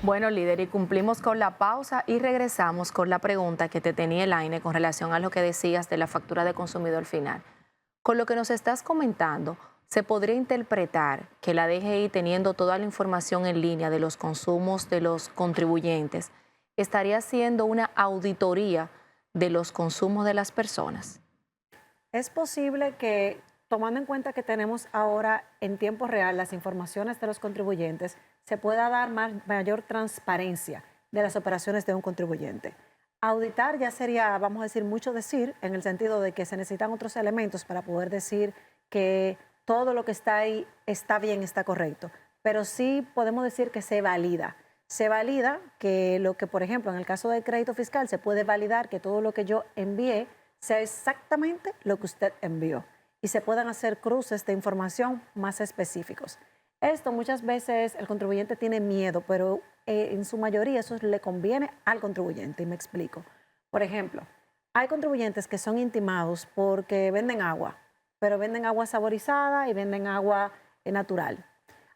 Bueno, líder, y cumplimos con la pausa y regresamos con la pregunta que te tenía Elaine con relación a lo que decías de la factura de consumidor final. Con lo que nos estás comentando, se podría interpretar que la DGI, teniendo toda la información en línea de los consumos de los contribuyentes, estaría haciendo una auditoría de los consumos de las personas. Es posible que, tomando en cuenta que tenemos ahora en tiempo real las informaciones de los contribuyentes, se pueda dar mayor transparencia de las operaciones de un contribuyente. Auditar ya sería, vamos a decir, mucho decir, en el sentido de que se necesitan otros elementos para poder decir que todo lo que está ahí está bien, está correcto. Pero sí podemos decir que se valida. Se valida que lo que, por ejemplo, en el caso del crédito fiscal, se puede validar que todo lo que yo envié sea exactamente lo que usted envió y se puedan hacer cruces de información más específicos. Esto muchas veces el contribuyente tiene miedo, pero en su mayoría eso le conviene al contribuyente, y me explico. Por ejemplo, hay contribuyentes que son intimados porque venden agua, pero venden agua saborizada y venden agua natural.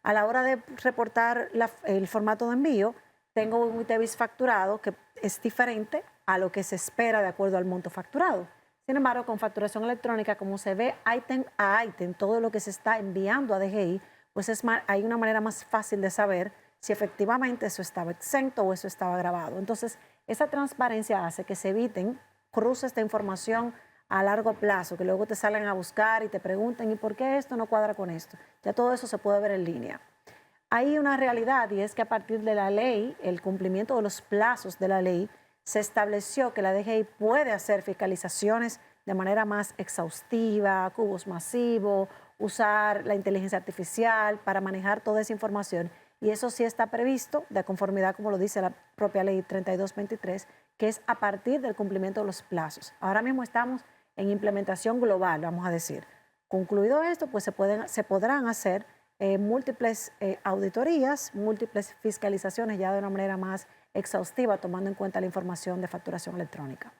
A la hora de reportar el formato de envío, tengo un ITEVIS facturado que es diferente a lo que se espera de acuerdo al monto facturado. Sin embargo, con facturación electrónica, como se ve ítem a ítem todo lo que se está enviando a DGI, pues hay una manera más fácil de saber si efectivamente eso estaba exento o eso estaba grabado. Entonces, esa transparencia hace que se eviten cruces de información a largo plazo, que luego te salen a buscar y te pregunten, ¿y por qué esto no cuadra con esto? Ya todo eso se puede ver en línea. Hay una realidad y es que a partir de la ley, el cumplimiento de los plazos de la ley, se estableció que la DGI puede hacer fiscalizaciones de manera más exhaustiva, cubos masivos, usar la inteligencia artificial para manejar toda esa información. Y eso sí está previsto de conformidad, como lo dice la propia ley 3223, que es a partir del cumplimiento de los plazos. Ahora mismo estamos en implementación global, vamos a decir. Concluido esto, pues se podrán hacer múltiples auditorías, múltiples fiscalizaciones ya de una manera más exhaustiva, tomando en cuenta la información de facturación electrónica.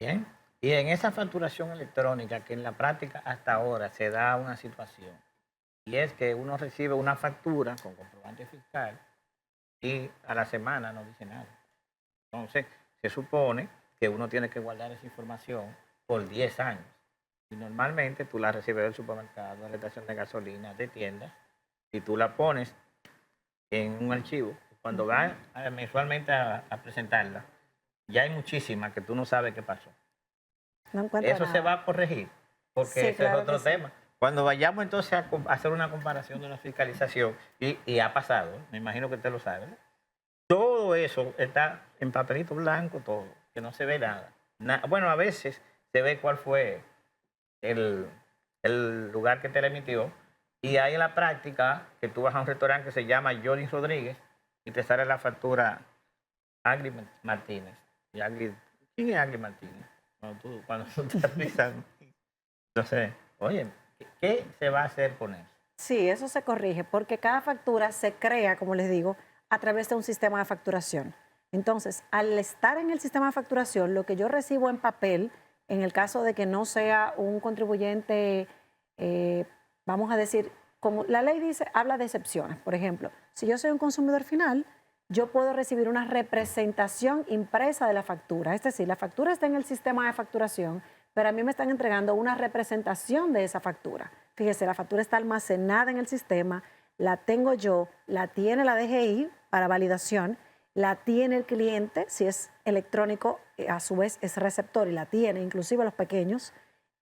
Bien. Y en esa facturación electrónica, que en la práctica hasta ahora se da una situación, y es que uno recibe una factura con comprobante fiscal y a la semana no dice nada. Entonces, se supone que uno tiene que guardar esa información por 10 años. Y normalmente tú la recibes del supermercado, de la estación de gasolina, de tiendas, y tú la pones en un archivo. Cuando vas mensualmente a presentarla, ya hay muchísimas que tú no sabes qué pasó. No encuentro Eso se va nada. a corregir, porque Sí, ese es claro otro que sí. tema. Cuando vayamos entonces a hacer una comparación de una fiscalización, y ha pasado, me imagino que usted lo sabe, ¿no? Todo eso está en papelito blanco, todo, que no se ve nada. Bueno, a veces se ve cuál fue el, el lugar que te la emitió, y hay en la práctica que tú vas a un restaurante que se llama Johnny Rodríguez y te sale la factura Agri Martínez. Y ¿quién es Agri Martínez? Cuando tú estás revisando. Entonces, oye, ¿qué se va a hacer con eso? Sí, eso se corrige porque cada factura se crea, como les digo, a través de un sistema de facturación. Entonces, al estar en el sistema de facturación, lo que yo recibo en papel, en el caso de que no sea un contribuyente, vamos a decir, como la ley dice, habla de excepciones. Por ejemplo, si yo soy un consumidor final, yo puedo recibir una representación impresa de la factura. Es decir, la factura está en el sistema de facturación, pero a mí me están entregando una representación de esa factura. Fíjese, la factura está almacenada en el sistema, la tengo yo, la tiene la DGI para validación, la tiene el cliente, si es electrónico, a su vez es receptor y la tiene, inclusive los pequeños.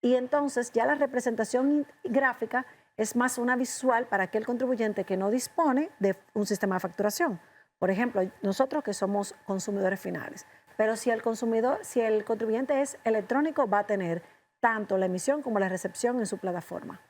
Y entonces ya la representación gráfica es más una visual para aquel contribuyente que no dispone de un sistema de facturación. Por ejemplo, nosotros que somos consumidores finales. Pero si el consumidor, si el contribuyente es electrónico, va a tener tanto la emisión como la recepción en su plataforma.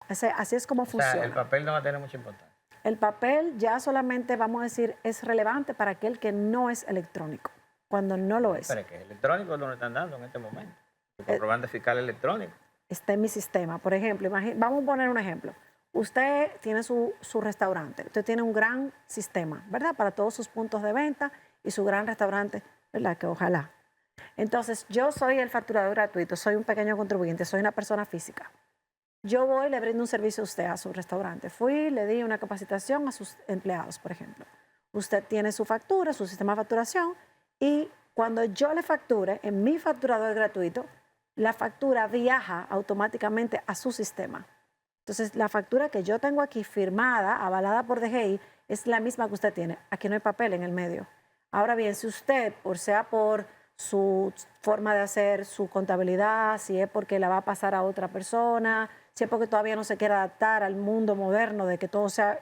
Así es como O sea, el funciona. papel no va a tener mucha importancia. El papel ya solamente, vamos a decir, es relevante para aquel que no es electrónico, cuando no lo es. Pero es que electrónico no lo están dando en este momento. El Eh, comprobante fiscal electrónico. Está en mi sistema. Por ejemplo, vamos a poner un ejemplo. Usted tiene su restaurante, usted tiene un gran sistema, ¿verdad? Para todos sus puntos de venta y su gran restaurante, ¿verdad? Que ojalá. Entonces, yo soy el facturador gratuito, soy un pequeño contribuyente, soy una persona física. yo voy y le brindo un servicio a usted, a su restaurante. Fui, le di una capacitación a sus empleados, por ejemplo. Usted tiene su factura, su sistema de facturación, y cuando yo le facture en mi facturador gratuito, la factura viaja automáticamente a su sistema. Entonces, la factura que yo tengo aquí firmada, avalada por DGI, es la misma que usted tiene. Aquí no hay papel en el medio. Ahora bien, si usted, sea por su forma de hacer su contabilidad, si es porque la va a pasar a otra persona, si es porque todavía no se quiere adaptar al mundo moderno de que todo sea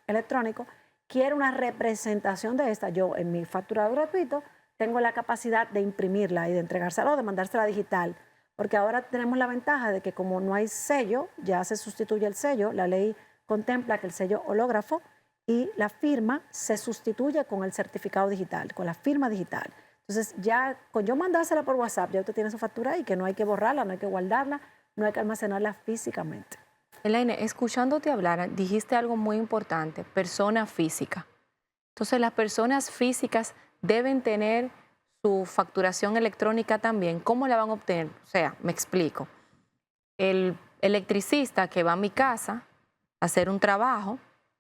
electrónico, quiere una representación de esta, yo en mi facturador gratuito tengo la capacidad de imprimirla y de entregársela o de mandársela digital, porque ahora tenemos la ventaja de que como no hay sello, ya se sustituye el sello, la ley contempla que el sello hológrafo y la firma se sustituye con el certificado digital, con la firma digital. Entonces ya con yo mandársela por WhatsApp, ya usted tiene su factura y que no hay que borrarla, no hay que guardarla, no hay que almacenarla físicamente. Elaine, escuchándote hablar, dijiste algo muy importante, persona física. Entonces, las personas físicas deben tener su facturación electrónica también. ¿Cómo la van a obtener? O sea, me explico. El electricista que va a mi casa a hacer un trabajo,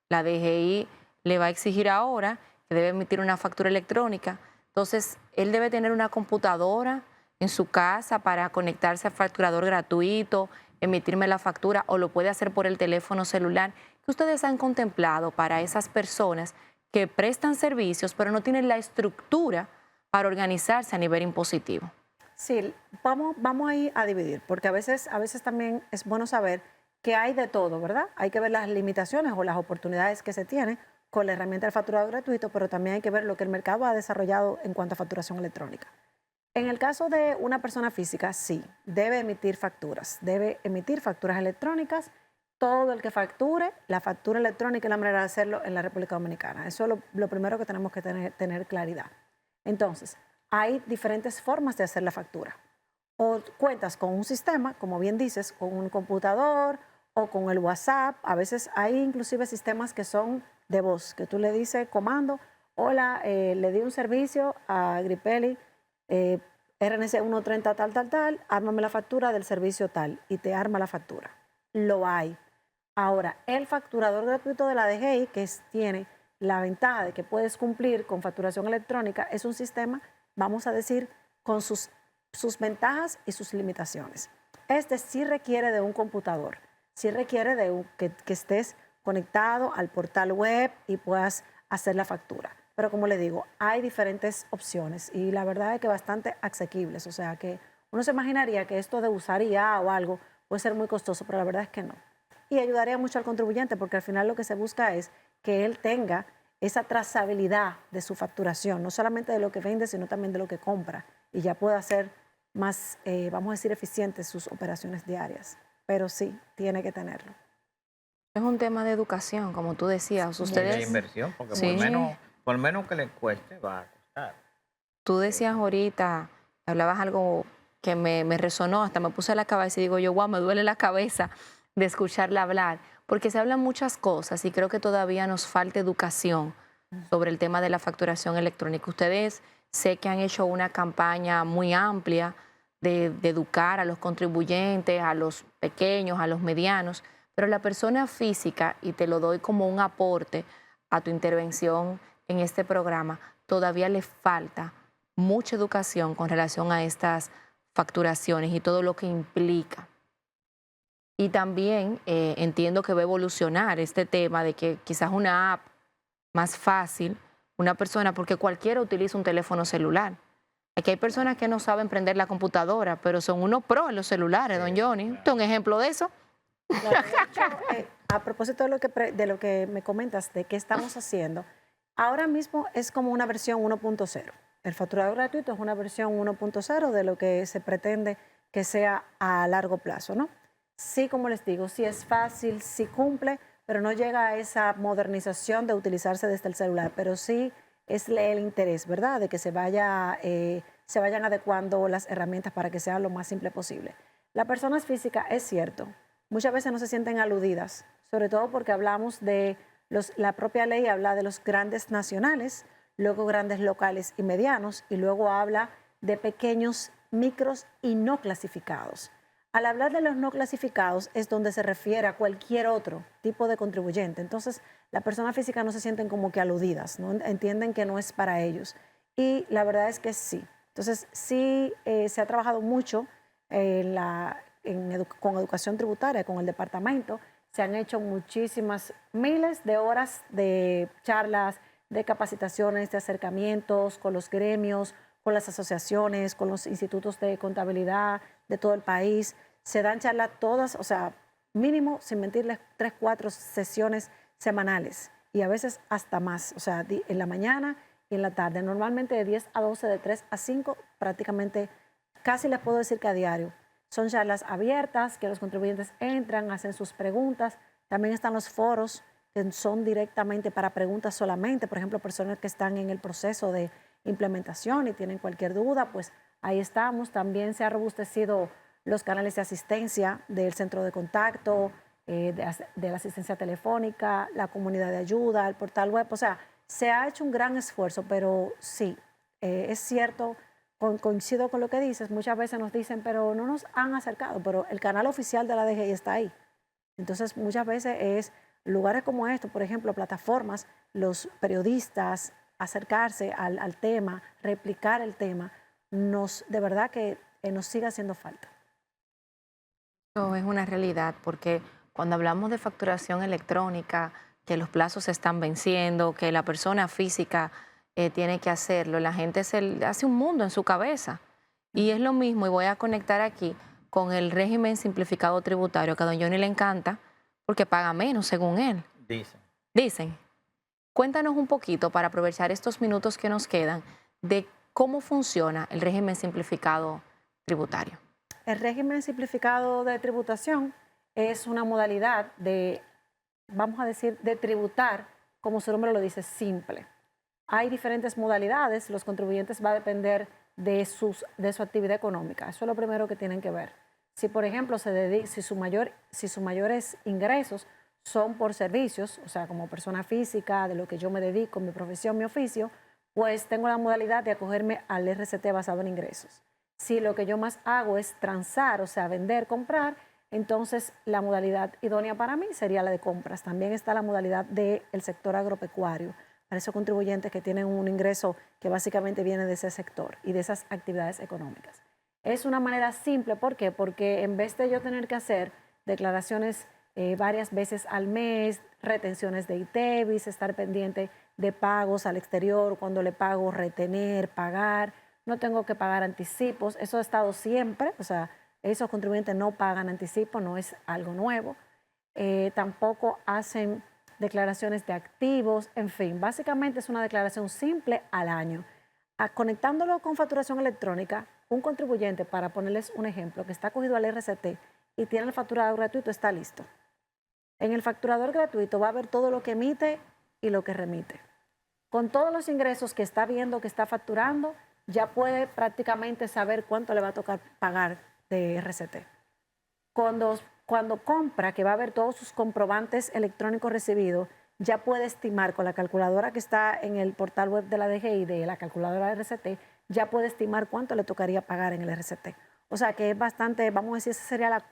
la DGI le va a exigir ahora que debe emitir una factura electrónica. Entonces, él debe tener una computadora en su casa para conectarse al facturador gratuito, emitirme la factura, o lo puede hacer por el teléfono celular. ¿Qué ustedes han contemplado para esas personas que prestan servicios pero no tienen la estructura para organizarse a nivel impositivo? Sí, vamos ahí a dividir, porque a veces también es bueno saber que hay de todo, ¿verdad? Hay que ver las limitaciones o las oportunidades que se tienen con la herramienta del facturado gratuito, pero también hay que ver lo que el mercado ha desarrollado en cuanto a facturación electrónica. En el caso de una persona física, sí, debe emitir facturas electrónicas. Todo el que facture, la factura electrónica es la manera de hacerlo en la República Dominicana. Eso es lo primero que tenemos que tener claridad. Entonces, hay diferentes formas de hacer la factura. O cuentas con un sistema, como bien dices, con un computador o con el WhatsApp. A veces hay inclusive sistemas que son de voz, que tú le dices comando, hola, le di un servicio a Gripelli, RNC 130 tal, ármame la factura del servicio tal, y te arma la factura. Lo hay. Ahora, el facturador gratuito de la DGI, que tiene la ventaja de que puedes cumplir con facturación electrónica, es un sistema, vamos a decir, con sus ventajas y sus limitaciones. Este sí requiere de un computador, sí requiere de que estés conectado al portal web y puedas hacer la factura. Pero como le digo, hay diferentes opciones y la verdad es que bastante asequibles. O sea que uno se imaginaría que esto de usar IA o algo puede ser muy costoso, pero la verdad es que no. Y ayudaría mucho al contribuyente porque al final lo que se busca es que él tenga esa trazabilidad de su facturación, no solamente de lo que vende, sino también de lo que compra, y ya pueda hacer más, vamos a decir, eficientes sus operaciones diarias. Pero sí, tiene que tenerlo. Es un tema de educación, como tú decías. Ustedes, de inversión, porque sí, por menos que le cueste, va a costar. tú decías ahorita, hablabas algo que me resonó, hasta me puse la cabeza y digo yo, wow, me duele la cabeza de escucharla hablar, porque se hablan muchas cosas y creo que todavía nos falta educación sobre el tema de la facturación electrónica. Ustedes sé que han hecho una campaña muy amplia de educar a los contribuyentes, a los pequeños, a los medianos, pero la persona física, y te lo doy como un aporte a tu intervención en este programa, todavía le falta mucha educación con relación a estas facturaciones y todo lo que implica. Y también entiendo que va a evolucionar este tema de que quizás una app más fácil, una persona, porque cualquiera utiliza un teléfono celular. Aquí hay personas que no saben prender la computadora, pero son unos pros en los celulares, don Johnny. ¿Usted es un ejemplo de eso? Claro, de hecho, a propósito de lo que me comentas, de qué estamos haciendo, ahora mismo es como una versión 1.0. El facturador gratuito es una versión 1.0 de lo que se pretende que sea a largo plazo, ¿no? Sí, como les digo, sí es fácil, sí cumple, pero no llega a esa modernización de utilizarse desde el celular, pero sí es el interés, ¿verdad?, de que se vayan adecuando las herramientas para que sea lo más simple posible. Las personas físicas, es cierto, muchas veces no se sienten aludidas, sobre todo porque hablamos de la propia ley habla de los grandes nacionales, luego grandes locales y medianos, y luego habla de pequeños, micros y no clasificados. Al hablar de los no clasificados es donde se refiere a cualquier otro tipo de contribuyente. Entonces, la persona física no se sienten como que aludidas, ¿no? Entienden que no es para ellos. Y la verdad es que sí. Entonces, sí se ha trabajado mucho con educación tributaria, con el departamento. Se han hecho muchísimas, miles de horas de charlas, de capacitaciones, de acercamientos con los gremios, con las asociaciones, con los institutos de contabilidad de todo el país. Se dan charlas todas, o sea, mínimo, sin mentirles, 3, 4 sesiones semanales y a veces hasta más, o sea, en la mañana y en la tarde. Normalmente de 10 a 12, de 3 a 5, prácticamente casi les puedo decir que a diario. Son charlas abiertas, que los contribuyentes entran, hacen sus preguntas. También están los foros, que son directamente para preguntas solamente. Por ejemplo, personas que están en el proceso de implementación y tienen cualquier duda, pues ahí estamos. También se ha robustecido los canales de asistencia del centro de contacto, de la asistencia telefónica, la comunidad de ayuda, el portal web. O sea, se ha hecho un gran esfuerzo, pero sí, es cierto, coincido con lo que dices, muchas veces nos dicen, pero no nos han acercado, pero el canal oficial de la DGI está ahí. Entonces, muchas veces es lugares como estos, por ejemplo, plataformas, los periodistas, acercarse al tema, replicar el tema, de verdad que nos sigue haciendo falta. Eso es una realidad porque cuando hablamos de facturación electrónica, que los plazos se están venciendo, que la persona física tiene que hacerlo, la gente hace un mundo en su cabeza. Y es lo mismo, y voy a conectar aquí con el régimen simplificado tributario, que a don Johnny le encanta porque paga menos según él. Dicen. Cuéntanos un poquito para aprovechar estos minutos que nos quedan de cómo funciona el régimen simplificado tributario. El régimen simplificado de tributación es una modalidad de, vamos a decir, de tributar, como su nombre lo dice, simple. Hay diferentes modalidades, los contribuyentes va a depender de su actividad económica. Eso es lo primero que tienen que ver. Si, por ejemplo, si sus mayores ingresos son por servicios, o sea, como persona física, de lo que yo me dedico, mi profesión, mi oficio, pues tengo la modalidad de acogerme al RCT basado en ingresos. Si lo que yo más hago es transar, o sea, vender, comprar, entonces la modalidad idónea para mí sería la de compras. También está la modalidad del sector agropecuario, para esos contribuyentes que tienen un ingreso que básicamente viene de ese sector y de esas actividades económicas. Es una manera simple, ¿por qué? Porque en vez de yo tener que hacer declaraciones varias veces al mes, retenciones de ITEVIS, estar pendiente de pagos al exterior, cuando le pago, retener, pagar, no tengo que pagar anticipos, eso ha estado siempre, o sea, esos contribuyentes no pagan anticipos, no es algo nuevo, tampoco hacen declaraciones de activos, en fin, básicamente es una declaración simple al año. Conectándolo con facturación electrónica, un contribuyente, para ponerles un ejemplo, que está acogido al RCT y tiene el facturador gratuito, está listo. En el facturador gratuito va a ver todo lo que emite y lo que remite. Con todos los ingresos que está viendo, que está facturando, ya puede prácticamente saber cuánto le va a tocar pagar de RCT. Cuando compra, que va a ver todos sus comprobantes electrónicos recibidos, ya puede estimar con la calculadora que está en el portal web de la DGI, de la calculadora de RCT, ya puede estimar cuánto le tocaría pagar en el RCT. O sea que es bastante, vamos a decir, esa sería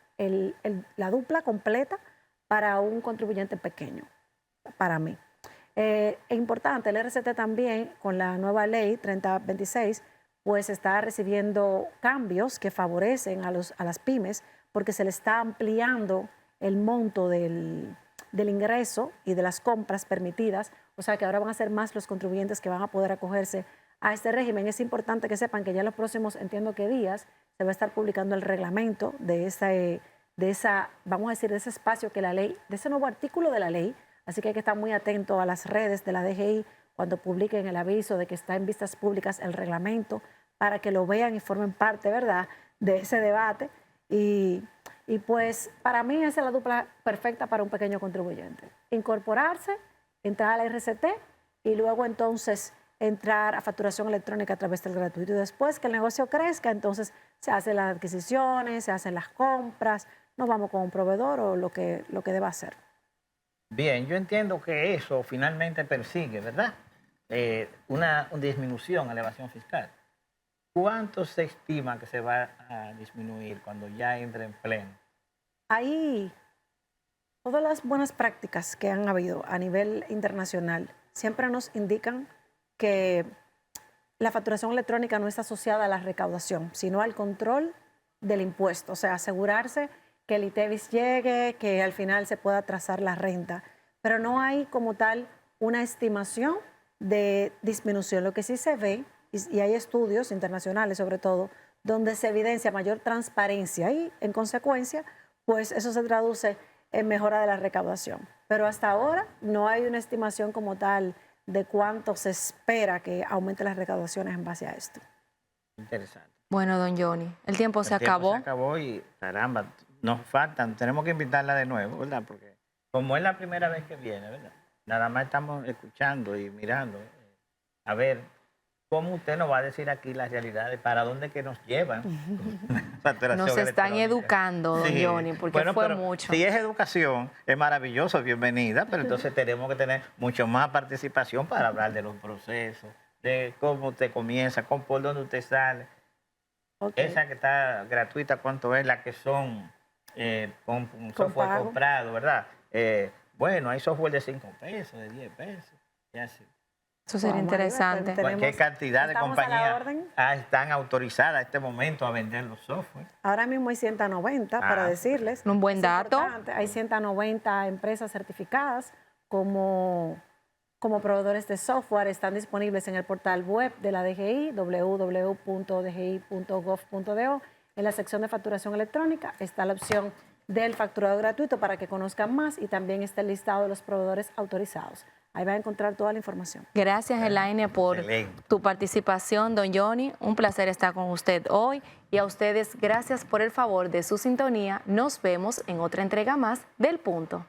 la dupla completa para un contribuyente pequeño, para mí. Es importante, el RCT también, con la nueva ley 3026, pues está recibiendo cambios que favorecen a las pymes porque se le está ampliando el monto del ingreso y de las compras permitidas, o sea que ahora van a ser más los contribuyentes que van a poder acogerse a este régimen. Es importante que sepan que ya en los próximos, entiendo que días, se va a estar publicando el reglamento de vamos a decir, de ese espacio que la ley, de ese nuevo artículo de la ley, así que hay que estar muy atento a las redes de la DGI cuando publiquen el aviso de que está en vistas públicas el reglamento, para que lo vean y formen parte, ¿verdad?, de ese debate. Y pues para mí esa es la dupla perfecta para un pequeño contribuyente. Incorporarse, entrar al RCT y luego entonces entrar a facturación electrónica a través del gratuito. Y después que el negocio crezca, entonces se hacen las adquisiciones, se hacen las compras, nos vamos con un proveedor o lo que deba hacer. Bien, yo entiendo que eso finalmente persigue, ¿verdad? Una disminución a la evasión fiscal. ¿cuánto se estima que se va a disminuir cuando ya entre en pleno? Ahí, todas las buenas prácticas que han habido a nivel internacional siempre nos indican que la facturación electrónica no está asociada a la recaudación, sino al control del impuesto, o sea, asegurarse que el ITEVIS llegue, que al final se pueda trazar la renta, pero no hay como tal una estimación de disminución. Lo que sí se ve, y hay estudios internacionales sobre todo, donde se evidencia mayor transparencia y en consecuencia, pues eso se traduce en mejora de la recaudación. Pero hasta ahora no hay una estimación como tal de cuánto se espera que aumente las recaudaciones en base a esto. Interesante. Bueno, don Johnny, el tiempo se El tiempo acabó. se acabó y caramba, nos faltan, tenemos que invitarla de nuevo, ¿verdad? Porque como es la primera vez que viene, ¿verdad? Nada más estamos escuchando y mirando. A ver, ¿cómo usted nos va a decir aquí las realidades? ¿Para dónde que nos llevan? Nos están electrónica. educando, don Sí. Johnny, porque Bueno, fue pero mucho. Si es educación, es maravilloso, bienvenida, pero entonces tenemos que tener mucho más participación para hablar de los procesos, de cómo usted comienza, por dónde usted sale. Okay. Esa que está gratuita, ¿cuánto es? La que son con software pago. comprado, ¿verdad? Bueno, hay software de 5 pesos, de 10 pesos, y así. Eso sería Vamos arriba, interesante. tenemos- ¿Qué cantidad de estamos a la compañías orden. están autorizadas a este momento a vender los software? Ahora mismo hay 190, para decirles. Un buen Es dato. importante. Hay 190 empresas certificadas como proveedores de software. Están disponibles en el portal web de la DGI, www.dgi.gov.do. En la sección de facturación electrónica está la opción del facturado gratuito para que conozcan más y también está el listado de los proveedores autorizados. Ahí van a encontrar toda la información. Gracias, Elaine, por Excelente. tu participación, don Johnny. Un placer estar con usted hoy. Y a ustedes, gracias por el favor de su sintonía. Nos vemos en otra entrega más del Punto.